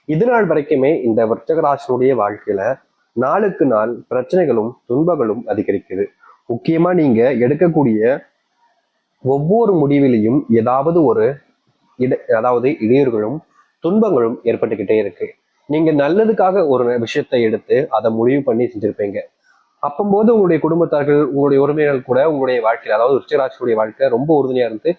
இது நாள் வரைக்குமே இந்த விருச்சகராசினுடைய வாழ்க்கையில நாளுக்கு நாள் பிரச்சனைகளும் துன்பங்களும் அதிகரிக்குது. முக்கியமா நீங்க எடுக்கக்கூடிய ஒவ்வொரு முடிவிலையும் ஏதாவது ஒரு அதாவது இடையூறுகளும் துன்பங்களும் ஏற்பட்டுக்கிட்டே இருக்கு. நீங்க நல்லதுக்காக ஒரு விஷயத்தை எடுத்து அதை முடிவு பண்ணி செஞ்சிருப்பீங்க. அப்பம்போது உங்களுடைய குடும்பத்தார்கள், உங்களுடைய உறவினர்கள் கூட உங்களுடைய வாழ்க்கையில, அதாவது ரிஷராசியுடைய வாழ்க்கை ரொம்ப உறுதுணையா இருந்து,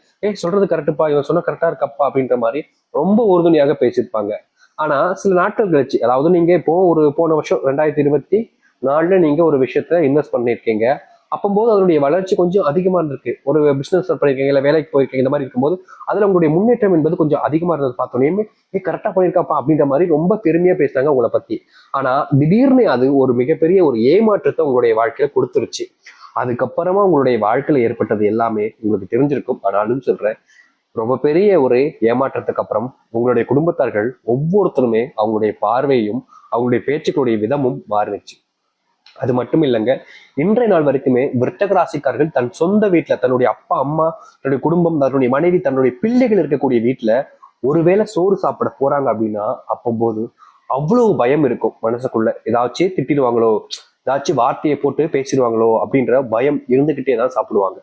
சொல்றது கரெக்டுப்பா, இவன் சொன்ன கரெக்டா இருக்கப்பா அப்படின்ற மாதிரி ரொம்ப உறுதுணையாக பேசியிருப்பாங்க. ஆனா சில நாட்கள் கழிச்சு, அதாவது நீங்க இப்போ ஒரு போன வருஷம் 2024 நீங்க ஒரு விஷயத்த இன்வெஸ்ட் பண்ணிருக்கீங்க. அப்பம்போது அதனுடைய வளர்ச்சி கொஞ்சம் அதிகமா இருந்திருக்கு. ஒரு பிசினஸ் பண்ணிருக்கீங்க, இல்ல வேலைக்கு போயிருக்கீங்க, இந்த மாதிரி இருக்கும்போது அதுல உங்களுடைய முன்னேற்றம் என்பது கொஞ்சம் அதிகமா இருந்தது பார்த்தோன்னே, கரெக்டா பண்ணிருக்காப்பா அப்படின்ற மாதிரி ரொம்ப பெருமையா பேசினாங்க உங்களை பத்தி. ஆனா திடீர்னு அது ஒரு மிகப்பெரிய ஒரு ஏமாற்றத்தை உங்களுடைய வாழ்க்கையில கொடுத்துருச்சு. அதுக்கப்புறமா உங்களுடைய வாழ்க்கையில ஏற்பட்டது எல்லாமே உங்களுக்கு தெரிஞ்சிருக்கும். ஆனாலும் சொல்றேன், ரொம்ப பெரிய ஒரு ஏமாற்றத்துக்கு அப்புறம் உங்களுடைய குடும்பத்தார்கள் ஒவ்வொருத்தருமே அவங்களுடைய பார்வையும் அவங்களுடைய பேச்சுக்களுடைய விதமும் மாறிடுச்சு. அது மட்டும் இல்லைங்க, இன்றைய நாள் வரைக்குமே விருச்சக ராசிக்காரர்கள் தன் சொந்த வீட்டுல, தன்னுடைய அப்பா அம்மா, தன்னுடைய குடும்பம், தன்னுடைய மனைவி, தன்னுடைய பிள்ளைகள் இருக்கக்கூடிய வீட்டுல ஒருவேளை சோறு சாப்பிட போறாங்க அப்படின்னா அப்போது அவ்வளவு பயம் இருக்கும் மனசுக்குள்ள. ஏதாச்சும் திட்டிடுவாங்களோ, ஏதாச்சும் வார்த்தையை போட்டு பேசிடுவாங்களோ அப்படின்ற பயம் இருந்துகிட்டே தான் சாப்பிடுவாங்க.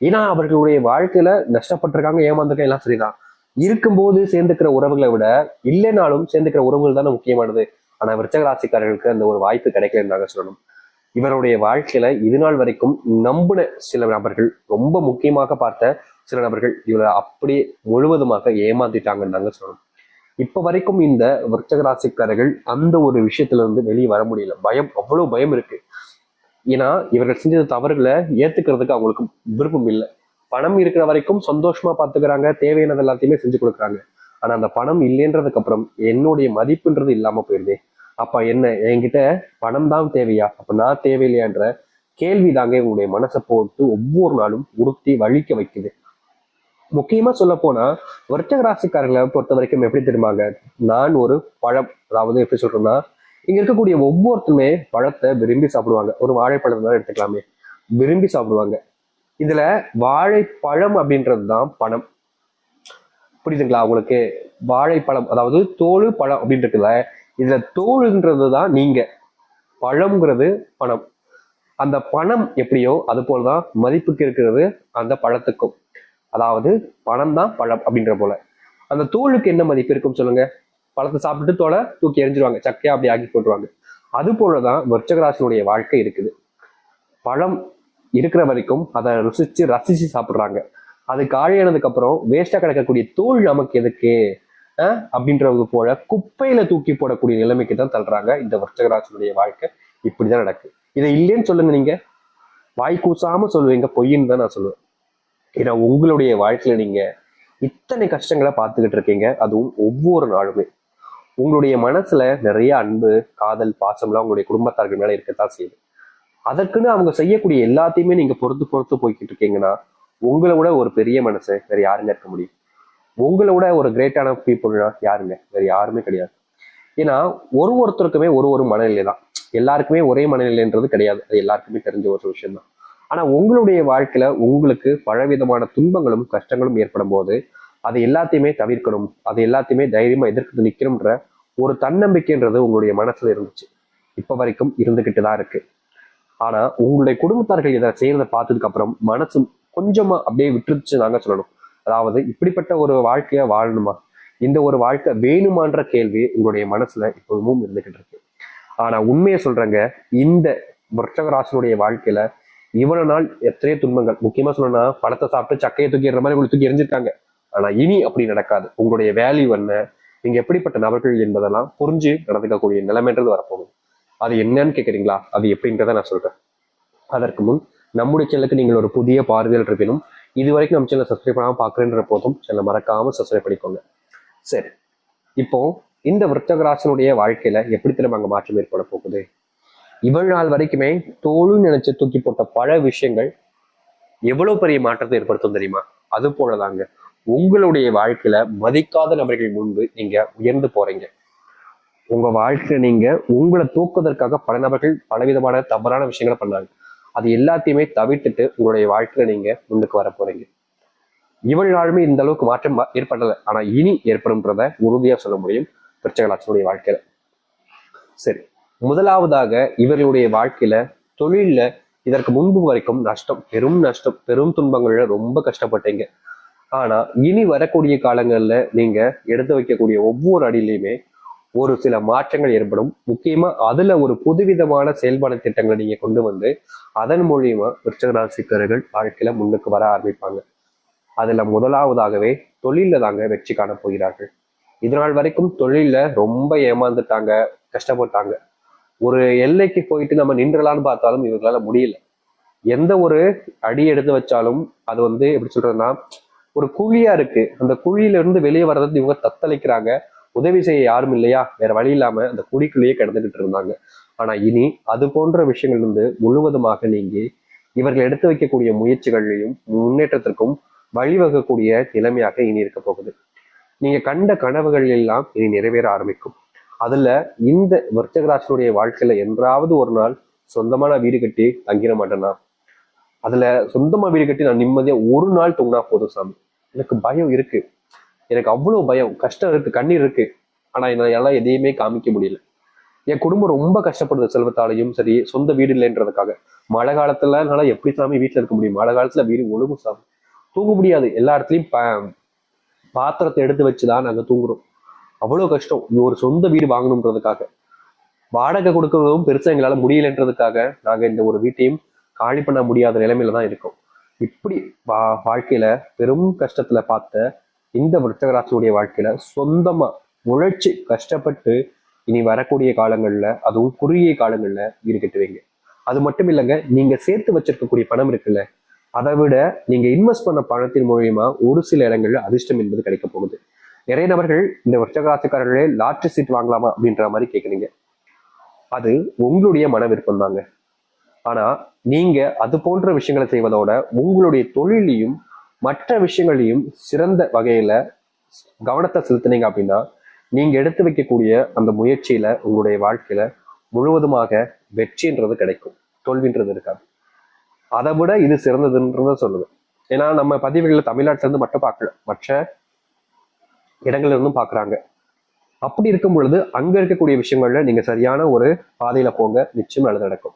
ஏன்னா அவர்களுடைய வாழ்க்கையில நஷ்டப்பட்டிருக்காங்க, ஏமாந்துருக்காங்க, எல்லாம் சரிதான். இருக்கும்போது சேர்ந்துக்கிற உறவுகளை விட இல்லைனாலும் சேர்ந்துக்கிற உறவுகள் தானே முக்கியமானது. ஆனா விருச்சக ராசிக்காரர்களுக்கு அந்த ஒரு வாய்ப்பு கிடைக்கலன்னு சொல்லணும். இவருடைய வாழ்க்கையில இது நாள் வரைக்கும் நம்பின சில நபர்கள், ரொம்ப முக்கியமாக பார்த்த சில நபர்கள் இவரை அப்படியே முழுவதுமாக ஏமாத்திட்டாங்கன்னு தாங்க சொல்லணும். இப்ப வரைக்கும் இந்த விருச்சக ராசிக்காரர்கள் அந்த ஒரு விஷயத்துல இருந்து வெளியே வர முடியல. பயம், அவ்வளவு பயம் இருக்கு. ஏன்னா இவர்கள் செஞ்ச தவறுகளை ஏத்துக்கிறதுக்கு அவங்களுக்கு விருப்பம் இல்லை. பணம் இருக்கிற வரைக்கும் சந்தோஷமா பாத்துக்கிறாங்க, தேவையானது எல்லாத்தையுமே செஞ்சு கொடுக்குறாங்க. ஆனா அந்த பணம் இல்லைன்றதுக்கு அப்புறம் என்னுடைய மதிப்புன்றது இல்லாம போயிருதே. அப்ப என்ன, என்கிட்ட பணம் தான் தேவையா, அப்ப நான் தேவையில்லையான்ற கேள்வி தாங்க உங்களுடைய மனசை போட்டு ஒவ்வொரு நாளும் உறுத்தி வலிக்க வைக்குது. முக்கியமா சொல்ல போனா விருச்சக ராசிக்காரர்களை பொறுத்த வரைக்கும் எப்படி தெரியுமாங்க, நான் ஒரு பழம், அதாவது எப்படி சொல்றேன்னா, இங்க இருக்கக்கூடிய ஒவ்வொருத்தருமே பழத்தை விரும்பி சாப்பிடுவாங்க. ஒரு வாழைப்பழம் தான் எடுத்துக்கலாமே, விரும்பி சாப்பிடுவாங்க. இதுல வாழைப்பழம் அப்படின்றது தான் பணம். புரியுதுங்களா உங்களுக்கு? வாழைப்பழம் அதாவது தோல் பழம் அப்படின்றதுல இதுல தோல்ன்றது தான் நீங்க, பழம்ங்கிறது பணம். அந்த பணம் எப்படியோ அது போலதான் மதிப்புக்கு இருக்கிறது அந்த பழத்துக்கும். அதாவது பணம் தான் பழம் அப்படின்ற போல அந்த தோலுக்கு என்ன மதிப்பு இருக்கும் சொல்லுங்க? பழத்தை சாப்பிட்டுட்டு தோலை தூக்கி எரிஞ்சிருவாங்க, சக்கையா அப்படி ஆக்கி போட்டுருவாங்க. அது போலதான் விருச்சகராசினுடைய வாழ்க்கை இருக்குது. பழம் இருக்கிற வரைக்கும் அதை ருசிச்சு ரசிச்சு சாப்பிடுறாங்க. அது காலியானதுக்கு அப்புறம் வேஸ்டா கிடக்கக்கூடிய தோல் நமக்கு எதுக்கு அப்படின்றது போல குப்பையில தூக்கி போடக்கூடிய நிலைமைக்கு தான் தள்ளுறாங்க. இந்த விருச்சகராசினுடைய வாழ்க்கை இப்படிதான் நடக்குது. இதை இல்லைன்னு சொல்லுங்க, நீங்க வாய் கூசாம சொல்லுவீங்க, பொய்ன்னு தான் நான் சொல்லுவேன். ஏன்னா உங்களுடைய வாழ்க்கையில நீங்க இத்தனை கஷ்டங்களை பார்த்துக்கிட்டு இருக்கீங்க, அதுவும் ஒவ்வொரு நாளுமே. உங்களுடைய மனசுல நிறைய அன்பு, காதல், பாசம்லாம் உங்களுடைய குடும்பத்தார்கள் மேல இருக்கத்தான் செய்யுது. அதற்குன்னு அவங்க செய்யக்கூடிய எல்லாத்தையுமே நீங்க பொறுத்து பொறுத்து போய்கிட்டு இருக்கீங்கன்னா, உங்களை விட ஒரு பெரிய மனசு வேற யாருங்க இருக்க முடியும்? உங்களை விட ஒரு கிரேட்டான பீப்புள்னா யாருங்க? வேற யாருமே கிடையாது. ஏன்னா ஒருத்தருக்குமே ஒரு மனநிலை தான். எல்லாருக்குமே ஒரே மனநிலைன்றது கிடையாது. அது எல்லாருக்குமே தெரிஞ்ச ஒரு விஷயம் தான். ஆனா உங்களுடைய வாழ்க்கையில உங்களுக்கு பலவிதமான துன்பங்களும் கஷ்டங்களும் ஏற்படும் போது அதை எல்லாத்தையுமே தவிர்க்கணும், அதை எல்லாத்தையுமே தைரியமா எதிர்த்து நிக்கணும்ன்ற ஒரு தன்னம்பிக்கைன்றது உங்களுடைய மனசுல இருந்துச்சு. இப்ப வரைக்கும் இருந்துகிட்டு தான் இருக்கு. ஆனா உங்களுடைய குடும்பத்தார்கள் இதை செய்யறதை பார்த்ததுக்கு அப்புறம் மனசு கொஞ்சமா அப்படியே விட்டுருச்சு நாங்க சொல்லணும். அதாவது இப்படிப்பட்ட ஒரு வாழ்க்கைய வாழணுமா, இந்த ஒரு வாழ்க்கை வேணுமான்ற கேள்வி உங்களுடைய மனசுல இப்போதும் இருந்துகிட்டு இருக்கு. ஆனா உண்மையை சொல்றேங்க, இந்த விருச்சக ராசினுடைய வாழ்க்கையில இவ்வளவு நாள் எத்தனையோ துன்பங்கள், முக்கியமா சொல்லணும்னா பணத்தை சாப்பிட்டு சக்கையை தூக்கிடுற மாதிரி உங்களுக்கு தூக்கி எரிஞ்சிருக்காங்க. ஆனா இனி அப்படி நடக்காது. உங்களுடைய வேல்யூ என்ன, நீங்க எப்படிப்பட்ட நபர்கள் என்பதெல்லாம் புரிஞ்சு நடந்துக்கக்கூடிய நிலைமைன்றது வரப்போகுது. அது என்னன்னு கேக்குறீங்களா? அது எப்படின்றத நான் சொல்றேன். அதற்கு முன் நம்முடைய சேனலுக்கு நீங்கள் ஒரு புதிய பார்வையில் இருப்பினும் இது வரைக்கும் நம்ம சேனல் சப்ஸ்கிரைப் பண்ணாம பாக்குறேன்ற போதும் சேனல் மறக்காம சப்ஸ்கிரைப் பண்ணிக்கோங்க. சரி, இப்போ இந்த விருச்சக ராசினுடைய வாழ்க்கையில எப்படி திரும்ப அங்க மாற்றம் ஏற்பட போகுது? இவ்வளவு நாள் வரைக்குமே தோல்னு நினைச்சு தூக்கி போட்ட பல விஷயங்கள் எவ்வளவு பெரிய மாற்றத்தை ஏற்படுத்தும் தெரியுமா? அது போலதாங்க உங்களுடைய வாழ்க்கையில மதிக்காத நபர்கள் முன்பு நீங்க உயர்ந்து போறீங்க. உங்க வாழ்க்கையில நீங்க உங்களை தூக்குவதற்காக பல நபர்கள் பலவிதமான தவறான விஷயங்களை பண்ணாங்க. அது எல்லாத்தையுமே தவிர்த்துட்டு உங்களுடைய வாழ்க்கையில நீங்க முன்னுக்கு வர போறீங்க. இவ்வளவு நாளுமே இந்த அளவுக்கு மாற்றம் ஏற்படலை, ஆனா இனி ஏற்படும்ன்றத உறுதியா சொல்ல முடியும். விருச்சிகராசினுடைய வாழ்க்கையில. சரி, முதலாவதாக இவர்களுடைய வாழ்க்கையில தொழில்ல இதற்கு முன்பு வரைக்கும் நஷ்டம், பெரும் துன்பங்கள்ல ரொம்ப கஷ்டப்பட்டீங்க. ஆனா இனி வரக்கூடிய காலங்கள்ல நீங்க எடுத்து வைக்கக்கூடிய ஒவ்வொரு அடியிலையுமே ஒரு சில மாற்றங்கள் ஏற்படும். முக்கியமா அதுல ஒரு புதுவிதமான செயல்பாடு திட்டங்களை நீங்க கொண்டு வந்து அதன் மூலியமா விருச்சிகராசிக்காரர்கள் வாழ்க்கையில முன்னுக்கு வர ஆரம்பிப்பாங்க. அதுல முதலாவதாகவே தொழில தாங்க வெற்றி காண போகிறார்கள். இதனால் வரைக்கும் தொழில ரொம்ப ஏமாந்துட்டாங்க, கஷ்டப்பட்டாங்க. ஒரு எல்லைக்கு போயிட்டு நம்ம நின்றலான்னு பார்த்தாலும் இவங்களால முடியல. எந்த ஒரு அடி எடுத்து வச்சாலும் அது எப்படி சொல்றதுன்னா ஒரு குழியா இருக்கு. அந்த குழியில இருந்து வெளியே வர்றது இவங்க தத்தளிக்கிறாங்க. உதவி செய்ய யாரும் இல்லையா, வேற வழி இல்லாம அந்த குழிக்குள்ளேயே கிடந்துகிட்டு இருந்தாங்க. ஆனா இனி அது போன்ற விஷயங்கள் இருந்து முழுவதுமாக நீங்கி இவர்கள் எடுத்து வைக்கக்கூடிய முயற்சிகளையும் முன்னேற்றத்திற்கும் வழிவகக்கூடிய நிலைமையாக இனி இருக்க போகுது. நீங்க கண்ட கனவுகள் எல்லாம் இனி நிறைவேற ஆரம்பிக்கும். அதுல இந்த விருச்சிகராசினுடைய வாழ்க்கையில என்றாவது ஒரு நாள் சொந்தமான வீடு கட்டி தங்கிட மாட்டேன்னா, அதுல சொந்தமா வீடு கட்டி நான் நிம்மதியா ஒரு நாள் தூங்கினா போதும் சாமி. எனக்கு பயம் இருக்கு, எனக்கு அவ்வளவு பயம், கஷ்டம் இருக்கு, கண்ணீர் இருக்கு. ஆனா என்னால எதையுமே காமிக்க முடியல. என் குடும்பம் ரொம்ப கஷ்டப்படுது, செல்வத்தாலையும் சரி, சொந்த வீடு இல்லைன்றதுக்காக. மழை காலத்துல என்னால எப்படி சாமி வீட்டுல இருக்க முடியும்? மழை காலத்துல வீடு ஒழுகும் சாமி, தூங்க முடியாது. எல்லா இடத்துலயும் பாத்திரத்தை எடுத்து வச்சுதான் நாங்க தூங்குறோம். அவ்வளவு கஷ்டம். ஒரு சொந்த வீடு வாங்கணுன்றதுக்காக வாடகை கொடுக்கறதும் பெருசா எங்களால முடியலன்றதுக்காக நாங்க இந்த ஒரு வீட்டையும் காலி பண்ண முடியாத நிலைமையில தான் இருக்கோம். இப்படி வாழ்க்கையில பெரும் கஷ்டத்துல பார்த்த இந்த விருச்சிகராசினுடைய வாழ்க்கையில சொந்தமா உழைச்சி கஷ்டப்பட்டு இனி வரக்கூடிய காலங்கள்ல, அதுவும் குறுகிய காலங்கள்ல வீடு கட்டுவீங்க. அது மட்டும் இல்லைங்க, நீங்க சேர்த்து வச்சிருக்கக்கூடிய பணம் இருக்குல்ல, அதை விட நீங்க இன்வெஸ்ட் பண்ண பணத்தின் மூலியமா ஒரு சில இடங்கள்ல அதிர்ஷ்டம் என்பது கிடைக்க போகுது. நிறைய நபர்கள் இந்த விருச்சிகராசிக்காரர்களே லாட்டரி சீட் வாங்கலாமா அப்படின்ற மாதிரி கேட்குறீங்க. அது உங்களுடைய மன விருப்பம் தாங்க. ஆனா நீங்க அது போன்ற விஷயங்களை செய்வதோட உங்களுடைய தொழிலையும் மற்ற விஷயங்களையும் சிறந்த வகையில கவனத்தை செலுத்தினீங்க அப்படின்னா நீங்க எடுத்து வைக்கக்கூடிய அந்த முயற்சியில உங்களுடைய வாழ்க்கையில முழுவதுமாக வெற்றின்றது கிடைக்கும், தோல்வின்றது இருக்காது. அதை விட இது சிறந்ததுன்றத சொல்லுவேன். ஏன்னா நம்ம பதிவுகளை தமிழ்நாட்டுல இருந்து மட்டும் பார்க்கல, மற்ற இடங்கள்ல இருந்தும் பாக்குறாங்க. அப்படி இருக்கும் பொழுது அங்க இருக்கக்கூடிய விஷயங்கள்ல நீங்க சரியான ஒரு பாதையில போங்க, நிச்சயம் நல்லது நடக்கும்.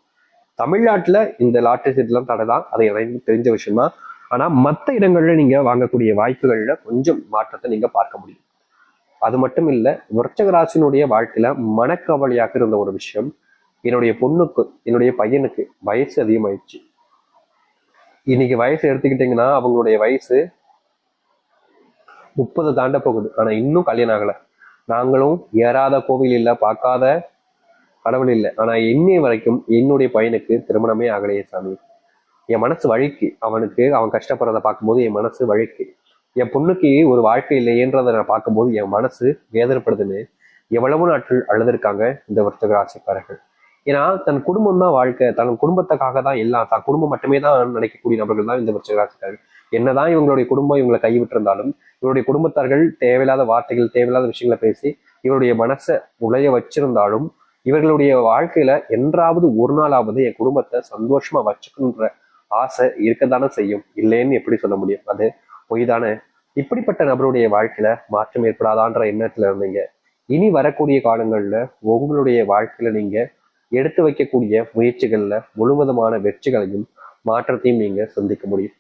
தமிழ்நாட்டுல இந்த லாட்டரி சீட்லாம் தடை தான், அது எனக்கு தெரிஞ்ச விஷயம் தான். ஆனா மற்ற இடங்கள்ல நீங்க வாங்கக்கூடிய வாய்ப்புகள்ல கொஞ்சம் மாற்றத்தை நீங்க பார்க்க முடியும். அது மட்டும் இல்ல, விருச்சிகராசினுடைய வாழ்க்கையில மனக்கவலையாக இருந்த ஒரு விஷயம், என்னுடைய பொண்ணுக்கு என்னுடைய பையனுக்கு வயசு அதிகமாயிடுச்சு. இன்னைக்கு வயசு எடுத்துக்கிட்டீங்கன்னா அவங்களுடைய வயசு 30 தாண்ட போகுது. ஆனா இன்னும் கல்யாணம் ஆகல. நாங்களும் ஏறாத கோவில் இல்லை, பார்க்காத கடவுள் இல்லை. ஆனா இன்னைய வரைக்கும் என்னுடைய பையனுக்கு திருமணமே ஆகலையே சாமி. என் மனசு வழிக்கு, அவன் கஷ்டப்படுறத பார்க்கும்போது என் மனசு வழிக்கு. என் பொண்ணுக்கு ஒரு வாழ்க்கை இல்லையேன்றதை நான் பார்க்கும்போது என் மனசு வேதனைப்படுதுன்னு எவ்வளவு நாட்கள் அழுதுருக்காங்க இந்த விருச்சிகராசிக்காரர்கள். ஏன்னா தன் குடும்பம் தான் வாழ்க்கை, தன் குடும்பத்துக்காக தான் எல்லாம், தன் குடும்பம் மட்டுமே தான் நினைக்கக்கூடிய நபர்கள் தான் இந்த விருச்சிகராசிக்காரர்கள். என்னதான் இவங்களுடைய குடும்பம் இவங்களை கைவிட்டிருந்தாலும் இவருடைய குடும்பத்தார்கள் தேவையில்லாத வார்த்தைகள், தேவையில்லாத விஷயங்களை பேசி இவருடைய மனசை உழைய வச்சிருந்தாலும் இவர்களுடைய வாழ்க்கையில என்றாவது ஒரு நாளாவது என் குடும்பத்தை சந்தோஷமா வச்சுக்கணுன்ற ஆசை இருக்கத்தானே செய்யும். இல்லைன்னு எப்படி சொல்ல முடியும்? அது பொய் தானே. இப்படிப்பட்ட நபருடைய வாழ்க்கையில மாற்றம் ஏற்படாதான்ற எண்ணத்துல இருந்தீங்க. இனி வரக்கூடிய காலங்கள்ல உங்களுடைய வாழ்க்கையில நீங்க எடுத்து வைக்கக்கூடிய முயற்சிகள்ல முழுவதுமான வெற்றிகளையும் மாற்றத்தையும் நீங்க சந்திக்க முடியும்.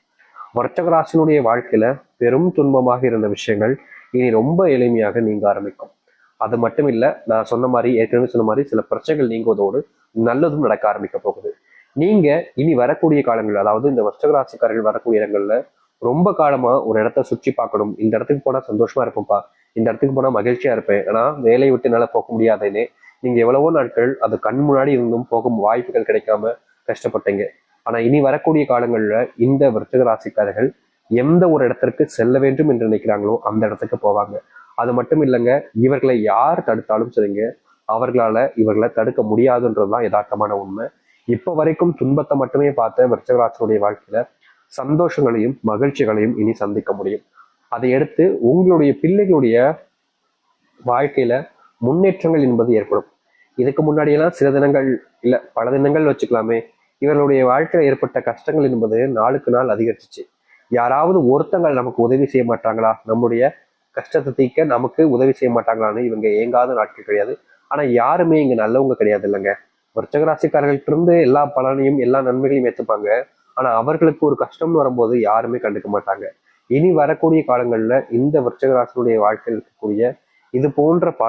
விருச்சிகராசினுடைய வாழ்க்கையில பெரும் துன்பமாக இருந்த விஷயங்கள் இனி ரொம்ப எளிமையாக நீங்க ஆரம்பிக்கும். அது மட்டும் இல்ல, நான் சொன்ன மாதிரி ஏற்கனவே சொன்ன மாதிரி சில பிரச்சனைகள் நீங்குவதோடு நல்லதும் நடக்க ஆரம்பிக்க போகுது. நீங்க இனி வரக்கூடிய காலங்கள், அதாவது இந்த விருச்சிகராசிக்காரர்கள் வரக்கூடிய இடங்கள்ல ரொம்ப காலமா ஒரு இடத்த சுற்றி பார்க்கணும், இந்த இடத்துக்கு போனா சந்தோஷமா இருப்போம்ப்பா, இந்த இடத்துக்கு போனா மகிழ்ச்சியா இருப்பேன், ஆனா வேலையை விட்டு என்னால போக முடியாதுன்னு நீங்க எவ்வளவோ நாட்கள் அது கண் முன்னாடி இருந்தும் போகும் வாய்ப்புகள் கிடைக்காம கஷ்டப்பட்டீங்க. ஆனா இனி வரக்கூடிய காலங்கள்ல இந்த விருச்சிகராசிக்காரர்கள் எந்த ஒரு இடத்திற்கு செல்ல வேண்டும் என்று நினைக்கிறாங்களோ அந்த இடத்துக்கு போவாங்க. அது மட்டும் இல்லைங்க, இவர்களை யார் தடுத்தாலும் சரிங்க, அவர்களால இவர்களை தடுக்க முடியாதுன்றதுதான் யதார்த்தமான உண்மை. இப்ப வரைக்கும் துன்பத்தை மட்டுமே பார்த்த விருச்சிகராசினுடைய வாழ்க்கையில சந்தோஷங்களையும் மகிழ்ச்சிகளையும் இனி சந்திக்க முடியும். அதை எடுத்து உங்களுடைய பிள்ளைகளுடைய வாழ்க்கையில முன்னேற்றங்கள் என்பது ஏற்படும். இதுக்கு முன்னாடியெல்லாம் சில தினங்கள் இல்ல பல தினங்கள் வச்சுக்கலாமே, இவர்களுடைய வாழ்க்கையில ஏற்பட்ட கஷ்டங்கள் என்பது நாளுக்கு நாள் அதிகரிச்சிச்சு. யாராவது ஒருத்தங்கள் நமக்கு உதவி செய்ய மாட்டாங்களா? நம்முடைய கஷ்டத்தை தீர்க்க நமக்கு உதவி செய்ய மாட்டாங்களான்னு இவங்க ஏங்காத நாட்கள் கிடையாது. ஆனா யாருமே இங்க நல்லவங்க கிடையாது இல்லைங்க. விருச்சிக ராசிக்காரர்கள்ட்ட இருந்து எல்லா பலனையும் எல்லா நன்மைகளையும் ஏத்துப்பாங்க. ஆனா அவர்களுக்கு ஒரு கஷ்டம்னு வரும்போது யாருமே கண்டுக்க மாட்டாங்க. இனி வரக்கூடிய காலங்கள்ல இந்த விருச்சிக ராசியுடைய வாழ்க்கையில் இருக்கக்கூடிய இது போன்ற